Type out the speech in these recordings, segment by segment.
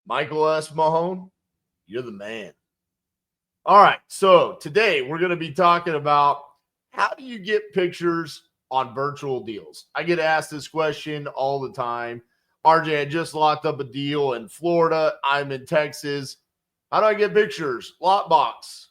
Michael S. Mahone, you're the man. All right, so today we're going to be talking about how do you get pictures on virtual deals? I get asked this question all the time. RJ, I just locked up a deal in Florida. I'm in Texas. How do I get pictures? Lockbox.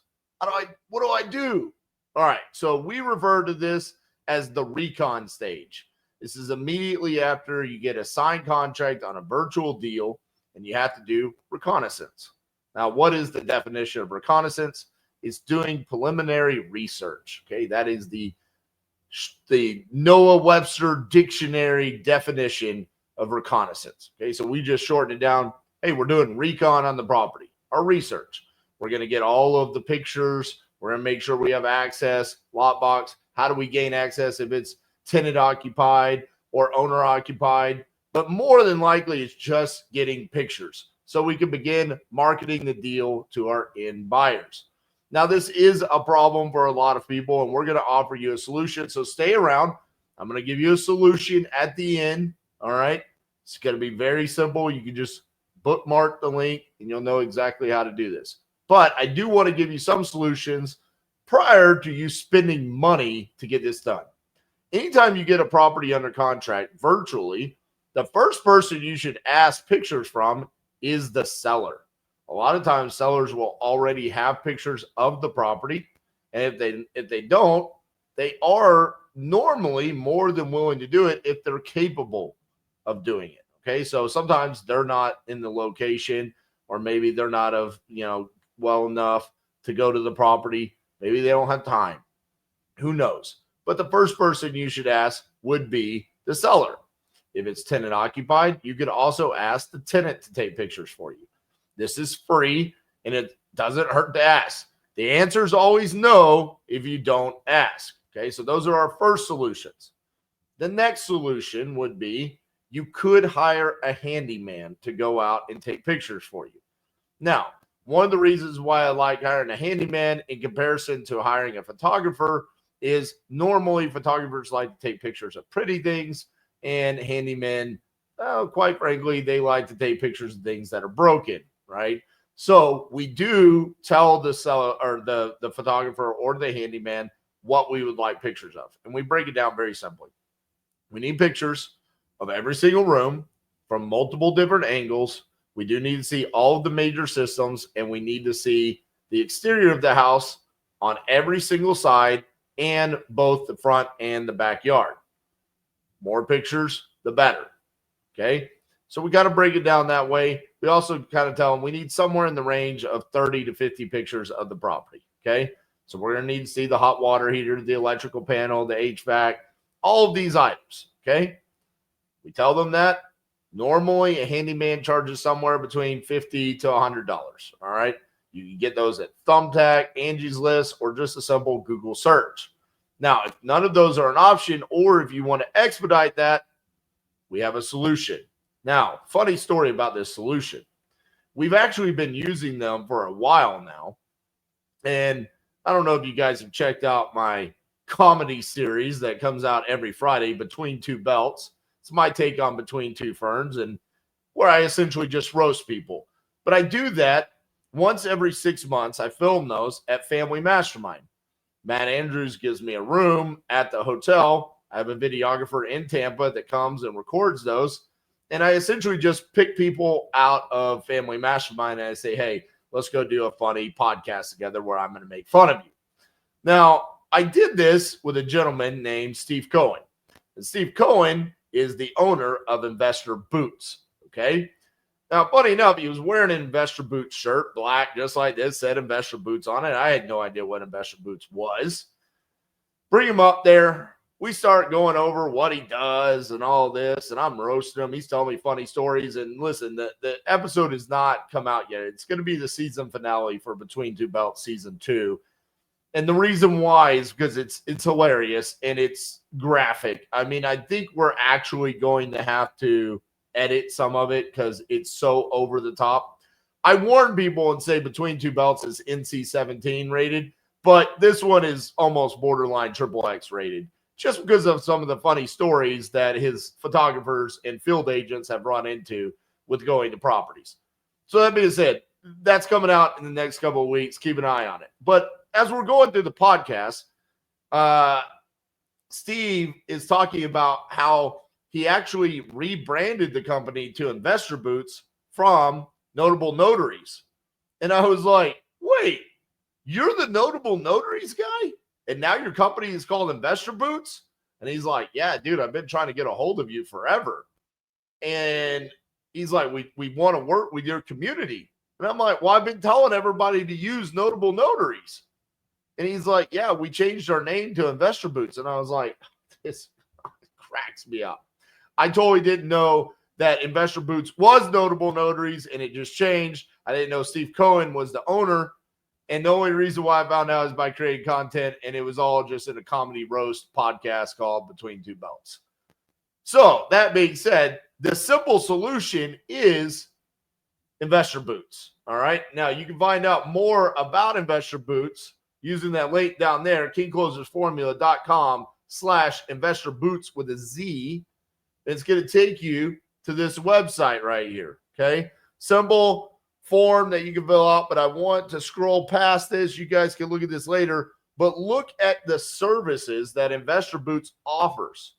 What do I do? All right, so we refer to this as the recon stage. This is immediately after you get a signed contract on a virtual deal and you have to do reconnaissance. Now, what is the definition of reconnaissance? It's doing preliminary research. Okay, that is the Noah Webster dictionary definition of reconnaissance. Okay, so we just shorten it down. Hey, we're doing recon on the property, our research. We're going to get all of the pictures. We're going to make sure we have access, lockbox. How do we gain access if it's tenant occupied or owner occupied? But more than likely, it's just getting pictures so we can begin marketing the deal to our end buyers. Now, this is a problem for a lot of people, and we're going to offer you a solution. So stay around. I'm going to give you a solution at the end. All right. It's going to be very simple. You can just bookmark the link, and you'll know exactly how to do this. But I do want to give you some solutions prior to you spending money to get this done. Anytime you get a property under contract virtually, the first person you should ask pictures from is the seller. A lot of times sellers will already have pictures of the property. And if they don't, they are normally more than willing to do it if they're capable of doing it. Okay. So sometimes they're not in the location, or maybe they're not well enough to go to the property. Maybe they don't have time. Who knows? But the first person you should ask would be the seller. If it's tenant occupied, you could also ask the tenant to take pictures for you. This is free, and it doesn't hurt to ask. The answer is always no if you don't ask. Okay, so those are our first solutions. The next solution would be you could hire a handyman to go out and take pictures for you. Now, one of the reasons why I like hiring a handyman in comparison to hiring a photographer is normally photographers like to take pictures of pretty things, and handymen, quite frankly, they like to take pictures of things that are broken, right? So we do tell the seller or the photographer or the handyman what we would like pictures of. And we break it down very simply. We need pictures of every single room from multiple different angles. We do need to see all of the major systems, and we need to see the exterior of the house on every single side and both the front and the backyard. More pictures, the better. Okay. So we got to break it down that way. We also kind of tell them we need somewhere in the range of 30 to 50 pictures of the property. Okay. So we're going to need to see the hot water heater, the electrical panel, the HVAC, all of these items. Okay. We tell them that normally a handyman charges somewhere between $50 to $100. All right. You can get those at Thumbtack, Angie's List, or just a simple Google search. Now, if none of those are an option, or if you want to expedite that, we have a solution. Now, funny story about this solution. We've actually been using them for a while now. And I don't know if you guys have checked out my comedy series that comes out every Friday, Between Two Belts. It's my take on Between Two Ferns, and where I essentially just roast people. But I do that once every 6 months. I film those at Family Mastermind. Matt Andrews gives me a room at the hotel. I have a videographer in Tampa that comes and records those. And I essentially just pick people out of Family Mastermind and I say, hey, let's go do a funny podcast together where I'm going to make fun of you. Now, I did this with a gentleman named Steve Cohen. And Steve Cohen is the owner of Investor Boots. Okay. Now, funny enough, he was wearing an Investor Boots shirt, black, just like this, said Investor Boots on it. I had no idea what Investor Boots was. Bring him up there. We start going over what he does and all this, and I'm roasting him. He's telling me funny stories. And listen, the episode has not come out yet. It's going to be the season finale for Between Two Belts Season 2. And the reason why is because it's hilarious and it's graphic. I mean, I think we're actually going to have to edit some of it because it's so over the top. I warn people and say Between Two Belts is NC-17 rated, but this one is almost borderline XXX rated just because of some of the funny stories that his photographers and field agents have run into with going to properties. So that being said, that's coming out in the next couple of weeks. Keep an eye on it. But as we're going through the podcast, Steve is talking about how he actually rebranded the company to Investor Boots from Notable Notaries. And I was like, wait, you're the Notable Notaries guy? And now your company is called Investor Boots? And he's like, yeah, dude, I've been trying to get a hold of you forever. And he's like, we want to work with your community. And I'm like, well, I've been telling everybody to use Notable Notaries. And he's like, yeah, we changed our name to Investor Boots. And I was like, this cracks me up. I totally didn't know that Investor Boots was Notable Notaries, and it just changed. I didn't know Steve Cohen was the owner. And the only reason why I found out is by creating content, and it was all just in a comedy roast podcast called Between Two Belts. So that being said, the simple solution is Investor Boots. All right. Now you can find out more about Investor Boots using that link down there, kingclosersformula.com/Investor Boots with a Z. It's going to take you to this website right here. Okay. Simple form that you can fill out, but I want to scroll past this. You guys can look at this later, but look at the services that Investor Boots offers.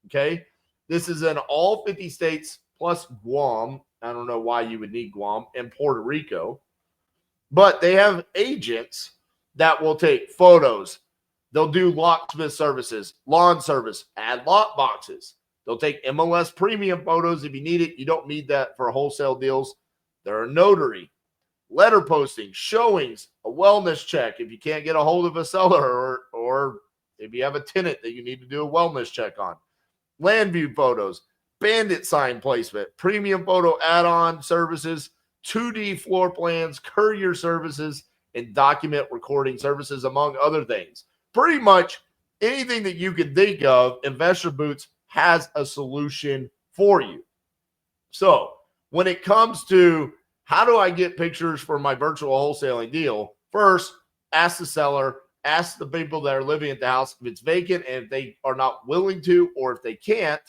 Okay. This is in all 50 states plus Guam. I don't know why you would need Guam and Puerto Rico, but they have agents that will take photos. They'll do locksmith services, lawn service, add lock boxes. They'll take MLS premium photos if you need it. You don't need that for wholesale deals. They're a notary, letter posting, showings, a wellness check if you can't get a hold of a seller or if you have a tenant that you need to do a wellness check on. Land view photos, bandit sign placement, premium photo add-on services, 2D floor plans, courier services, and document recording services, among other things. Pretty much anything that you can think of, Investor Boots has a solution for you. So when it comes to how do I get pictures for my virtual wholesaling deal, first, ask the seller, ask the people that are living at the house if it's vacant, and if they are not willing to, or if they can't,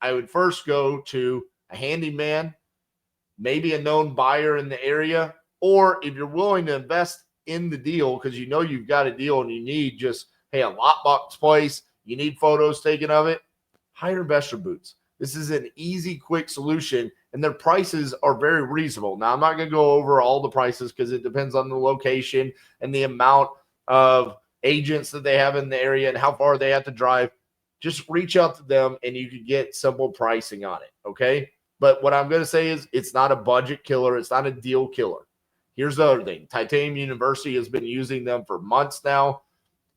I would first go to a handyman, maybe a known buyer in the area, or if you're willing to invest in the deal because you know you've got a deal and you need just, hey, a lockbox place, you need photos taken of it, hire Investor Boots. This is an easy, quick solution, and their prices are very reasonable. Now, I'm not going to go over all the prices because it depends on the location and the amount of agents that they have in the area and how far they have to drive. Just reach out to them and you can get simple pricing on it, okay? But what I'm going to say is it's not a budget killer. It's not a deal killer. Here's the other thing. Titanium University has been using them for months now.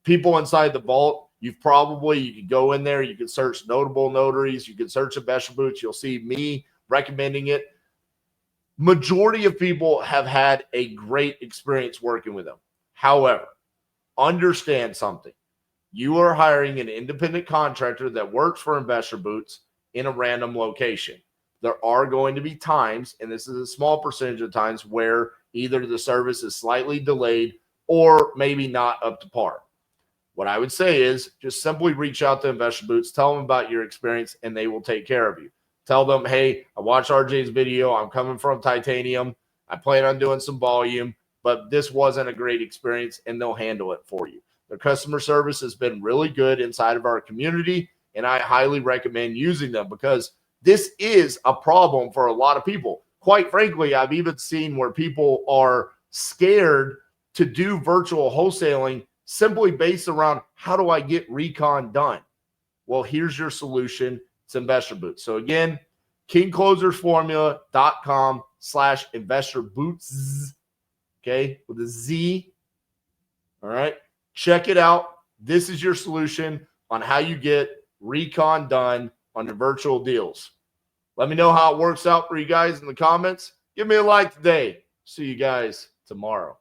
People inside the vault, you can go in there, you can search Notable Notaries, you can search Investor Boots, you'll see me recommending it. Majority of people have had a great experience working with them. However, understand something. You are hiring an independent contractor that works for Investor Boots in a random location. There are going to be times, and this is a small percentage of times, where either the service is slightly delayed or maybe not up to par. What I would say is just simply reach out to Investor Boots, tell them about your experience, and they will take care of you. Tell them, hey, I watched RJ's video. I'm coming from Titanium. I plan on doing some volume, but this wasn't a great experience, and they'll handle it for you. Their customer service has been really good inside of our community, and I highly recommend using them because this is a problem for a lot of people. Quite frankly, I've even seen where people are scared to do virtual wholesaling simply based around how do I get recon done? Well, here's your solution. It's Investor Boots. So again, kingclosersformula.com/Investor Boots. Okay, with a Z. All right. Check it out. This is your solution on how you get recon done on your virtual deals. Let me know how it works out for you guys in the comments. Give me a like today. See you guys tomorrow.